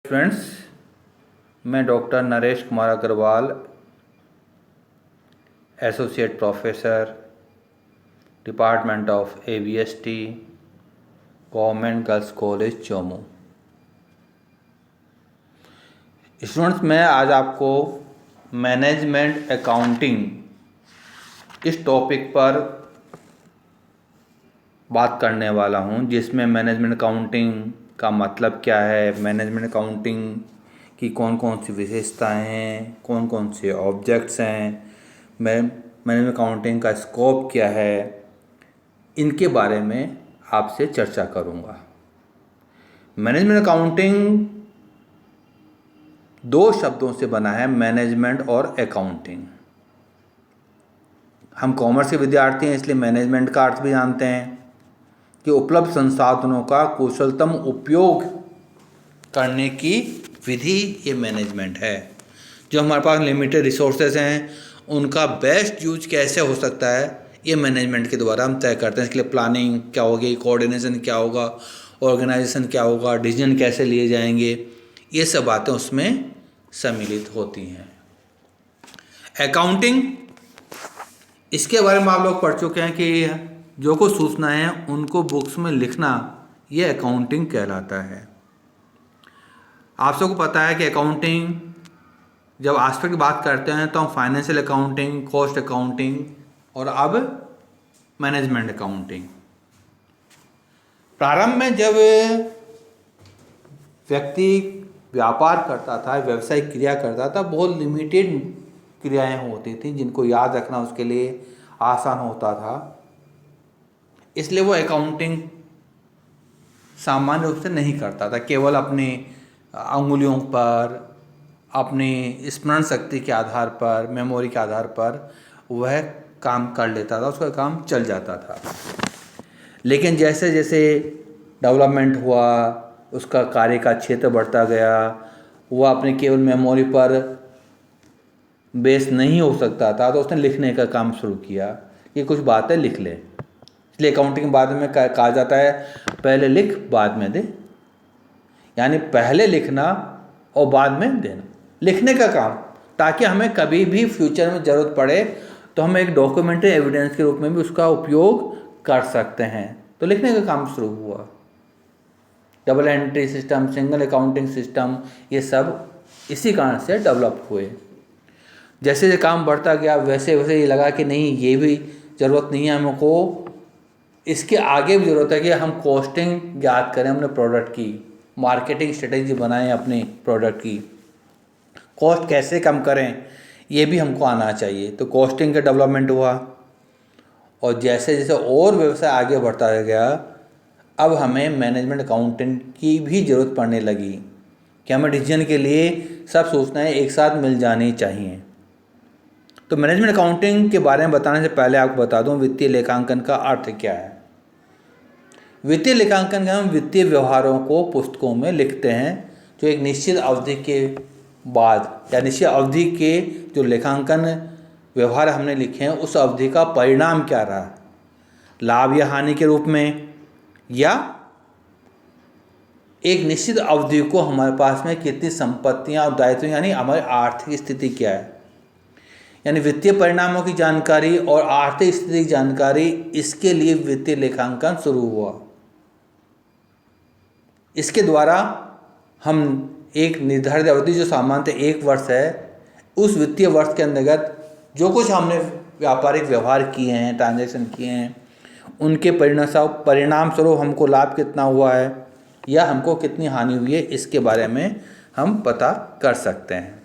Friends, मैं doctor Naresh Kumar Agrawal, associate professor, department of AVST, government girls college Jammu. Students, मैं आज आपको मैनेजमेंट अकाउंटिंग इस टॉपिक पर बात करने वाला हूं, जिसमें मैनेजमेंट अकाउंटिंग का मतलब क्या है, मैनेजमेंट अकाउंटिंग की कौन कौन सी विशेषताएं हैं, कौन कौन से ऑब्जेक्ट्स हैं, मैनेजमेंट अकाउंटिंग का स्कोप क्या है, इनके बारे में आपसे चर्चा करूंगा। मैनेजमेंट अकाउंटिंग दो शब्दों से बना है, मैनेजमेंट और अकाउंटिंग। हम कॉमर्स के विद्यार्थी हैं, इसलिए मैनेजमेंट का अर्थ भी जानते हैं कि उपलब्ध संसाधनों का कुशलतम उपयोग करने की विधि, ये मैनेजमेंट है। जो हमारे पास लिमिटेड रिसोर्सेज हैं, उनका बेस्ट यूज कैसे हो सकता है, ये मैनेजमेंट के द्वारा हम तय करते हैं। इसके लिए प्लानिंग क्या होगी, कोऑर्डिनेशन क्या होगा, ऑर्गेनाइजेशन क्या होगा, डिसीजन कैसे लिए जाएंगे, ये सब बातें उसमें सम्मिलित होती हैं। अकाउंटिंग, इसके बारे में आप लोग पढ़ चुके हैं कि जो कुछ सूचनाएं हैं उनको बुक्स में लिखना, ये अकाउंटिंग कहलाता है। आप सबको पता है कि अकाउंटिंग जब आस्पेक्ट की बात करते हैं तो हम फाइनेंशियल अकाउंटिंग, कॉस्ट अकाउंटिंग और अब मैनेजमेंट अकाउंटिंग। प्रारंभ में जब व्यक्ति व्यापार करता था, व्यवसायिक क्रिया करता था, बहुत लिमिटेड क्रियाएं होती थी जिनको याद रखना उसके लिए आसान होता था, इसलिए वो अकाउंटिंग सामान्य रूप से नहीं करता था। केवल अपनी अंगुलियों पर, अपनी स्मरण शक्ति के आधार पर, मेमोरी के आधार पर वह काम कर लेता था, उसका काम चल जाता था। लेकिन जैसे जैसे डेवलपमेंट हुआ, उसका कार्य का क्षेत्र बढ़ता गया, वह अपने केवल मेमोरी पर बेस नहीं हो सकता था, तो उसने लिखने का काम शुरू किया कि कुछ बातें लिख ले। इसलिए अकाउंटिंग बाद में कहा जाता है पहले लिख बाद में दे, यानी पहले लिखना और बाद में देना, लिखने का काम, ताकि हमें कभी भी फ्यूचर में ज़रूरत पड़े तो हम एक डॉक्यूमेंट्री एविडेंस के रूप में भी उसका उपयोग कर सकते हैं। तो लिखने का काम शुरू हुआ। Double entry system, single accounting system, ये सब इसी कारण से डेवलप हुए। जैसे जैसे काम बढ़ता गया वैसे वैसे ये लगा कि नहीं, ये भी ज़रूरत नहीं है हमको, इसके आगे भी ज़रूरत है कि हम कॉस्टिंग ज्ञात करें अपने प्रोडक्ट की, मार्केटिंग स्ट्रेटेजी बनाएं अपने प्रोडक्ट की, कॉस्ट कैसे कम करें ये भी हमको आना चाहिए। तो कॉस्टिंग का डेवलपमेंट हुआ, और जैसे जैसे और व्यवसाय आगे बढ़ता गया, अब हमें मैनेजमेंट अकाउंटेंट की भी ज़रूरत पड़ने लगी कि हमें डिसीजन के लिए सब सूचनाएं एक साथ मिल जानी चाहिए। तो मैनेजमेंट अकाउंटिंग के बारे में बताने से पहले आपको बता दूं वित्तीय लेखांकन का अर्थ क्या है। वित्तीय लेखांकन में हम वित्तीय व्यवहारों को पुस्तकों में लिखते हैं, जो एक निश्चित अवधि के बाद या निश्चित अवधि के जो लेखांकन व्यवहार हमने लिखे हैं उस अवधि का परिणाम क्या रहा, लाभ या हानि के रूप में, या एक निश्चित अवधि को हमारे पास में कितनी संपत्तियां और दायित्व, यानी हमारी आर्थिक स्थिति क्या है। यानी वित्तीय परिणामों की जानकारी और आर्थिक स्थिति की जानकारी, इसके लिए वित्तीय लेखांकन शुरू हुआ। इसके द्वारा हम एक निर्धारित अवधि, जो सामान्यतः 1 वर्ष है, उस वित्तीय वर्ष के अंतर्गत जो कुछ हमने व्यापारिक व्यवहार किए हैं, ट्रांजैक्शन किए हैं, उनके परिणाम स्वरूप हमको लाभ कितना हुआ है या हमको कितनी हानि हुई है, इसके बारे में हम पता कर सकते हैं।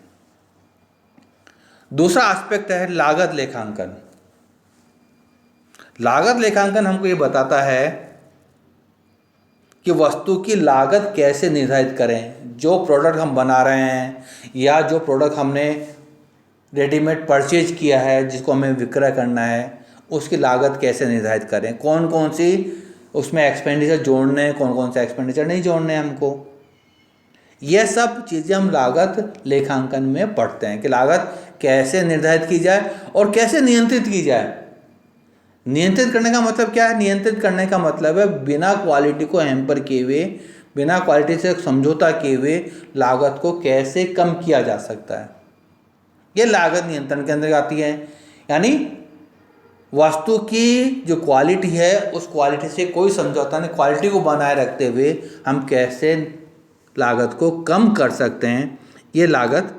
दूसरा एस्पेक्ट है लागत लेखांकन। लागत लेखांकन हमको ये बताता है कि वस्तु की लागत कैसे निर्धारित करें। जो प्रोडक्ट हम बना रहे हैं या जो प्रोडक्ट हमने रेडीमेड परचेज किया है, जिसको हमें विक्रय करना है, उसकी लागत कैसे निर्धारित करें, कौन कौन सी उसमें एक्सपेंडिचर जोड़ने हैं, कौन कौन से एक्सपेंडिचर नहीं जोड़ने हैं हमको। यह सब चीज़ें हम लागत लेखांकन में पढ़ते हैं कि लागत कैसे निर्धारित की जाए और कैसे नियंत्रित की जाए। नियंत्रित करने का मतलब क्या है? नियंत्रित करने का मतलब है बिना क्वालिटी को हैम्पर किए हुए बिना क्वालिटी से समझौता किए हुए लागत को कैसे कम किया जा सकता है, ये लागत नियंत्रण के अंदर आती है। यानी वस्तु की जो क्वालिटी है उस क्वालिटी से कोई समझौता नहीं, क्वालिटी को बनाए रखते हुए हम कैसे लागत को कम कर सकते हैं, ये लागत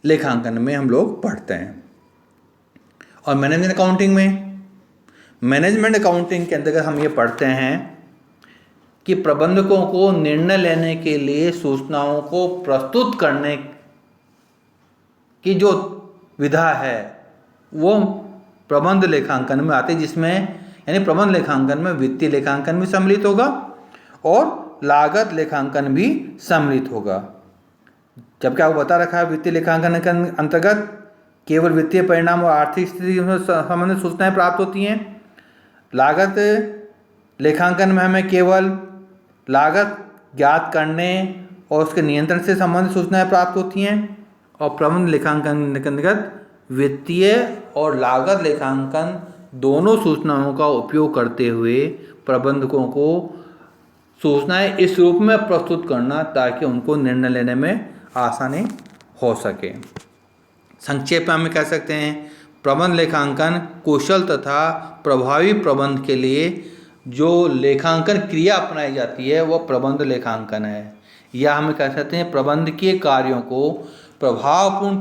लेखांकन में हम लोग पढ़ते हैं। और मैनेजमेंट अकाउंटिंग के अंतर्गत हम ये पढ़ते हैं कि प्रबंधकों को निर्णय लेने के लिए सूचनाओं को प्रस्तुत करने की जो विधा है वो प्रबंध लेखांकन में आती है, जिसमें यानी प्रबंध लेखांकन में वित्तीय लेखांकन भी सम्मिलित होगा और लागत लेखांकन भी सम्मिलित होगा। जबकि आपको बता रखा है वित्तीय लेखांकन के अंतर्गत केवल वित्तीय परिणाम और आर्थिक स्थिति से संबंधित सूचनाएं प्राप्त होती हैं। लागत लेखांकन में हमें केवल लागत ज्ञात करने और उसके नियंत्रण से संबंधित सूचनाएं प्राप्त होती हैं। और प्रबंध लेखांकन के अंतर्गत वित्तीय और लागत लेखांकन दोनों सूचनाओं का उपयोग करते हुए प्रबंधकों को सूचनाएं इस रूप में प्रस्तुत करना ताकि उनको निर्णय लेने में आसानी हो सके। संक्षेप में हम कह सकते हैं प्रबंध लेखांकन कुशल तथा प्रभावी प्रबंध के लिए जो लेखांकन क्रिया अपनाई जाती है वह प्रबंध लेखांकन है। या हम कह सकते हैं प्रबंधकीय कार्यों को प्रभावपूर्ण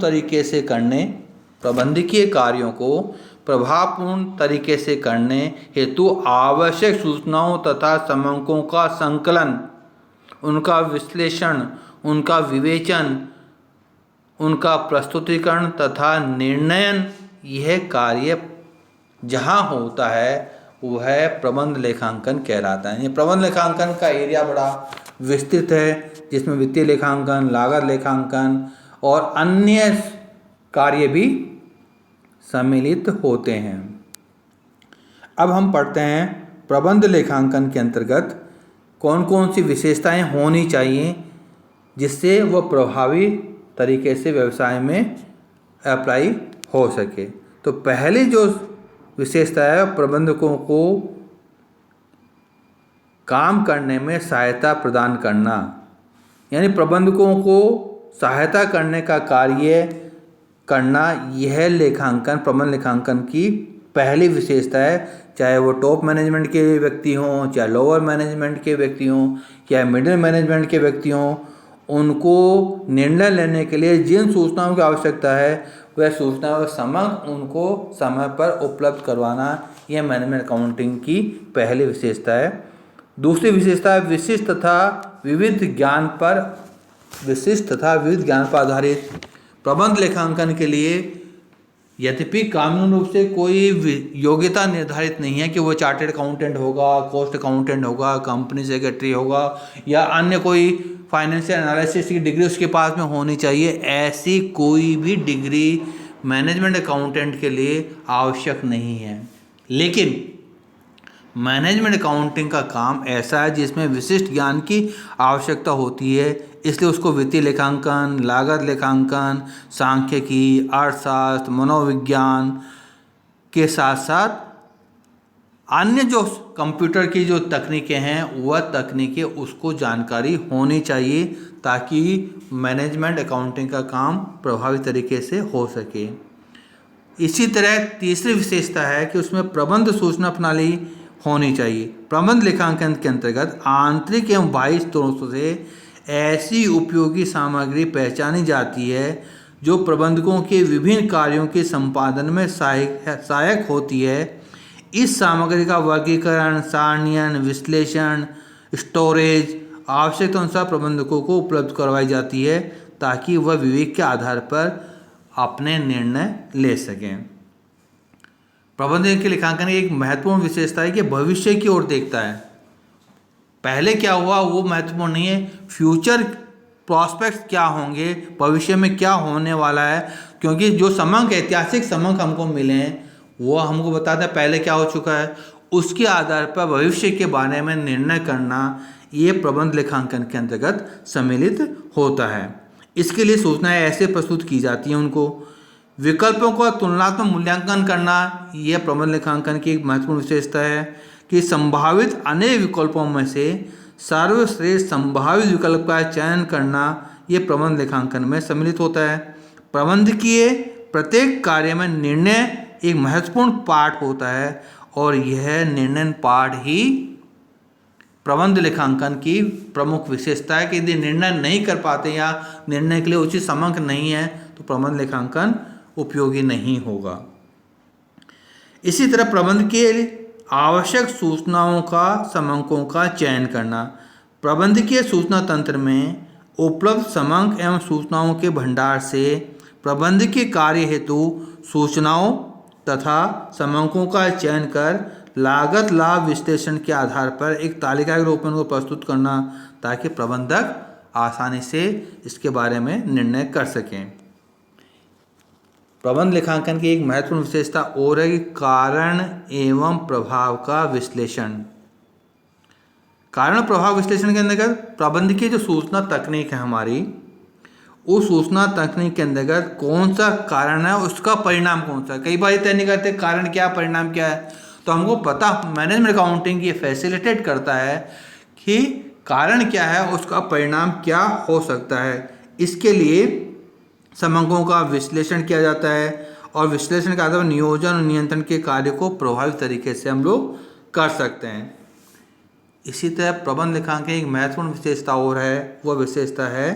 तरीके से करने हेतु आवश्यक सूचनाओं तथा समंकों का संकलन, उनका विश्लेषण, उनका विवेचन, उनका प्रस्तुतिकरण तथा निर्णयन, यह कार्य जहाँ होता है वह प्रबंध लेखांकन कहलाता है। ये प्रबंध लेखांकन का एरिया बड़ा विस्तृत है, जिसमें वित्तीय लेखांकन, लागत लेखांकन और अन्य कार्य भी सम्मिलित होते हैं। अब हम पढ़ते हैं प्रबंध लेखांकन के अंतर्गत कौन कौन सी विशेषताएं होनी चाहिए जिससे वह प्रभावी तरीके से व्यवसाय में अप्लाई हो सके। तो पहली जो विशेषता है प्रबंधकों को काम करने में सहायता प्रदान करना, यानी प्रबंधकों को सहायता करने का कार्य करना, यह लेखांकन प्रबंध लेखांकन की पहली विशेषता है। चाहे वो टॉप मैनेजमेंट के व्यक्ति हों, चाहे लोअर मैनेजमेंट के व्यक्ति हों, चाहे मिडिल मैनेजमेंट के व्यक्ति हों, उनको निर्णय लेने के लिए जिन सूचनाओं की आवश्यकता है वह सूचनाओं समग्र उनको समय पर उपलब्ध करवाना, यह मैनेजमेंट अकाउंटिंग की पहली विशेषता है। दूसरी विशेषता है विशिष्ट तथा विविध ज्ञान पर आधारित। प्रबंध लेखांकन के लिए यद्यपि कानून रूप से कोई योग्यता निर्धारित नहीं है कि वो चार्टेड अकाउंटेंट होगा, कॉस्ट अकाउंटेंट होगा, कंपनी सेक्रेटरी होगा या अन्य कोई फाइनेंशियल एनालिसिस की डिग्री उसके पास में होनी चाहिए, ऐसी कोई भी डिग्री मैनेजमेंट अकाउंटेंट के लिए आवश्यक नहीं है। लेकिन मैनेजमेंट अकाउंटिंग का काम ऐसा है जिसमें विशिष्ट ज्ञान की आवश्यकता होती है, इसलिए उसको वित्तीय लेखांकन, लागत लेखांकन, सांख्यिकी, अर्थशास्त्र, मनोविज्ञान के साथ साथ अन्य जो कंप्यूटर की जो तकनीकें हैं वह तकनीकें उसको जानकारी होनी चाहिए ताकि मैनेजमेंट अकाउंटिंग का काम प्रभावी तरीके से हो सके। इसी तरह तीसरी विशेषता है कि उसमें प्रबंध सूचना प्रणाली होनी चाहिए। प्रबंध लेखांकन के अंतर्गत आंतरिक एवं बाह्य स्रोतों से ऐसी उपयोगी सामग्री पहचानी जाती है जो प्रबंधकों के विभिन्न कार्यों के संपादन में सहायक होती है। इस सामग्री का वर्गीकरण, सारणीयन, विश्लेषण, स्टोरेज आवश्यकता अनुसार प्रबंधकों को उपलब्ध करवाई जाती है ताकि वह विवेक के आधार पर अपने निर्णय ले सकें। प्रबंधन के लेखांकन की एक महत्वपूर्ण विशेषता है कि भविष्य की ओर देखता है। पहले क्या हुआ वो महत्वपूर्ण नहीं है, फ्यूचर प्रॉस्पेक्ट्स क्या होंगे, भविष्य में क्या होने वाला है, क्योंकि जो समंक ऐतिहासिक समंक हमको मिले हैं वो हमको बताता है पहले क्या हो चुका है, उसके आधार पर भविष्य के बारे में निर्णय करना ये प्रबंध लेखांकन के अंतर्गत सम्मिलित होता है। इसके लिए सूचनाएं ऐसे प्रस्तुत की जाती हैं, उनको विकल्पों का तुलनात्मक मूल्यांकन करना, यह प्रबंध लेखांकन की एक महत्वपूर्ण विशेषता है कि संभावित अनेक विकल्पों में से सर्वश्रेष्ठ संभावित विकल्प का चयन करना ये प्रबंध लेखांकन में सम्मिलित होता है। प्रबंधकीय प्रत्येक कार्य में निर्णय एक महत्वपूर्ण पार्ट होता है और यह निर्णय पार्ट ही प्रबंध लेखांकन की प्रमुख विशेषता है कि यदि निर्णय नहीं कर पाते या निर्णय के लिए उचित समंक नहीं है तो प्रबंध लेखांकन उपयोगी नहीं होगा। इसी तरह प्रबंध के आवश्यक सूचनाओं का समंकों का चयन करना। प्रबंधकीय सूचना तंत्र में उपलब्ध समंक एवं सूचनाओं के भंडार से प्रबंधकीय कार्य हेतु सूचनाओं तथा समंकों का चयन कर लागत लाभ विश्लेषण के आधार पर एक तालिका के रूप में उनको प्रस्तुत करना ताकि प्रबंधक आसानी से इसके बारे में निर्णय कर सकें। प्रबंध लेखांकन की एक महत्वपूर्ण विशेषता और है कि कारण एवं प्रभाव का विश्लेषण। कारण प्रभाव विश्लेषण के अंतर्गत प्रबंधकीय जो सूचना तकनीक है हमारी, उस सूचना तकनीक के अंतर्गत कौन सा कारण है उसका परिणाम कौन सा है। कई बार तय नहीं करते कारण क्या परिणाम क्या है, तो हमको पता मैनेजमेंट अकाउंटिंग ये फैसिलिटेट करता है कि कारण क्या है उसका परिणाम क्या हो सकता है। इसके लिए समंकों का विश्लेषण किया जाता है और विश्लेषण के आधार पर नियोजन और नियंत्रण के कार्य को प्रभावी तरीके से हम लोग कर सकते हैं। इसी तरह प्रबंध लेखांकन की एक महत्वपूर्ण विशेषता और है, वह विशेषता है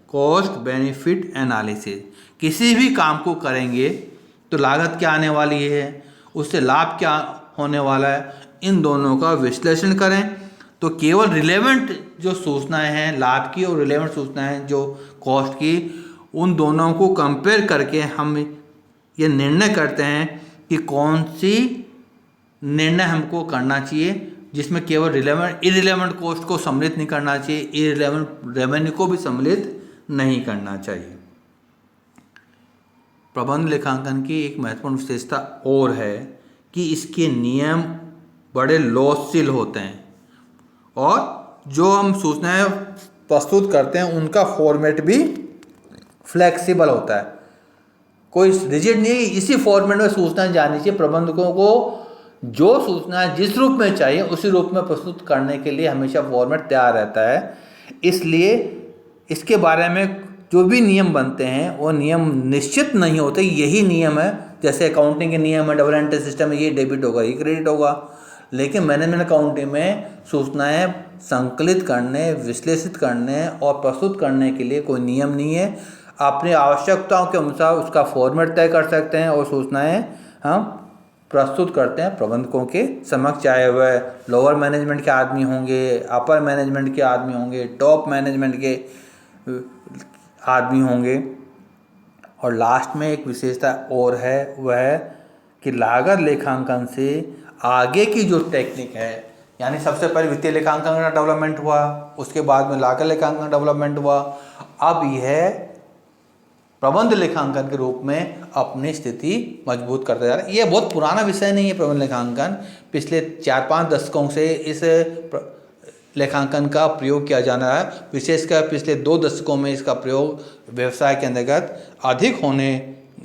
कॉस्ट बेनिफिट एनालिसिस। किसी भी काम को करेंगे तो लागत क्या आने वाली है, उससे लाभ क्या होने वाला है, इन दोनों का विश्लेषण करें तो केवल रिलेवेंट जो सूचनाएं हैं लाभ की और रिलेवेंट सूचनाएं जो कॉस्ट की, उन दोनों को कंपेयर करके हम ये निर्णय करते हैं कि कौन सी निर्णय हमको करना चाहिए जिसमें केवल इरिलेवेंट कॉस्ट को सम्मिलित नहीं करना चाहिए, इरिलेवेंट रेवेन्यू को भी सम्मिलित नहीं करना चाहिए। प्रबंध लेखांकन की एक महत्वपूर्ण विशेषता और है कि इसके नियम बड़े लॉजिकल होते हैं और जो हम सूचनाएं प्रस्तुत करते हैं उनका फॉर्मेट भी फ्लेक्सिबल होता है, कोई रिजिड नहीं। इसी फॉर्मेट में सूचनाएं जानी चाहिए। प्रबंधकों को जो सूचनाएं जिस रूप में चाहिए उसी रूप में प्रस्तुत करने के लिए हमेशा फॉर्मेट तैयार रहता है। इसलिए इसके बारे में जो भी नियम बनते हैं वो नियम निश्चित नहीं होते, यही नियम है। जैसे अकाउंटिंग के नियम है, डबल एंट्री सिस्टम में ये डेबिट होगा ये क्रेडिट होगा, लेकिन मैनेजमेंट अकाउंटिंग में सूचनाएं संकलित करने, विश्लेषित करने और प्रस्तुत करने के लिए कोई नियम नहीं है। अपनी आवश्यकताओं के अनुसार उसका फॉर्मेट तय कर सकते हैं और सूचनाएं हम प्रस्तुत करते हैं प्रबंधकों के समक्ष, चाहे वह लोअर मैनेजमेंट के आदमी होंगे, अपर मैनेजमेंट के आदमी होंगे, टॉप मैनेजमेंट के आदमी होंगे। और लास्ट में एक विशेषता और है, वह है कि लागत लेखांकन से आगे की जो टेक्निक है, यानी सबसे पहले वित्तीय लेखांकन का डेवलपमेंट हुआ, उसके बाद में लागत लेखांकन का डेवलपमेंट हुआ, अब यह प्रबंध लेखांकन के रूप में अपनी स्थिति मजबूत करता जा रहा है। ये बहुत पुराना विषय नहीं है प्रबंध लेखांकन, पिछले 4-5 दशकों से इस लेखांकन का प्रयोग किया जा रहा है। विशेषकर पिछले 2 दशकों में इसका प्रयोग व्यवसाय के अंतर्गत अधिक होने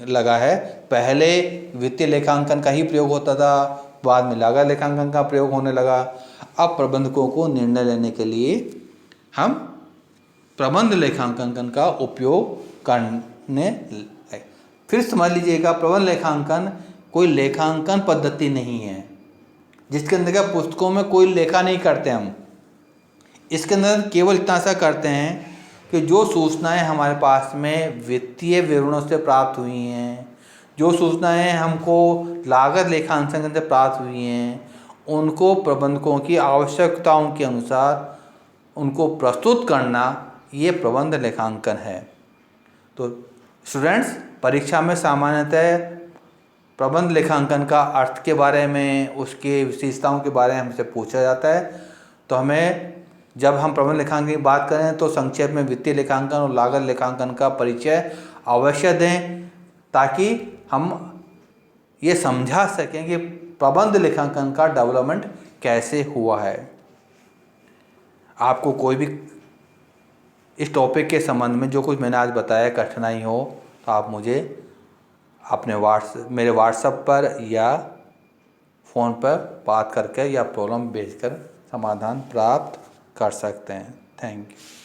लगा है। पहले वित्तीय लेखांकन का ही प्रयोग होता था, बाद में लागत लेखांकन का प्रयोग होने लगा। अब प्रबंधकों को निर्णय लेने के लिए हम प्रबंध लेखांकन का उपयोग करने, फिर समझ लीजिएगा प्रबंध लेखांकन कोई लेखांकन पद्धति नहीं है जिसके अंदर पुस्तकों में कोई लेखा नहीं करते हम। इसके अंदर केवल इतना सा करते हैं कि जो सूचनाएं हमारे पास में वित्तीय विवरणों से प्राप्त हुई हैं, जो सूचनाएं हमको लागत लेखांकन से प्राप्त हुई हैं, उनको प्रबंधकों की आवश्यकताओं के अनुसार उनको प्रस्तुत करना, ये प्रबंध लेखांकन है। तो स्टूडेंट्स, परीक्षा में सामान्यतः प्रबंध लेखांकन का अर्थ के बारे में, उसके विशेषताओं के बारे में हमसे पूछा जाता है। तो हमें जब हम प्रबंध लेखांकन की बात करें तो संक्षेप में वित्तीय लेखांकन और लागत लेखांकन का परिचय अवश्य दें, ताकि हम ये समझा सकें कि प्रबंध लेखांकन का डेवलपमेंट कैसे हुआ है। आपको कोई भी इस टॉपिक के संबंध में जो कुछ मैंने आज बताया कठिनाई हो तो आप मुझे अपने मेरे व्हाट्सएप पर या फ़ोन पर बात करके या प्रॉब्लम भेजकर समाधान प्राप्त कर सकते हैं। Thank you.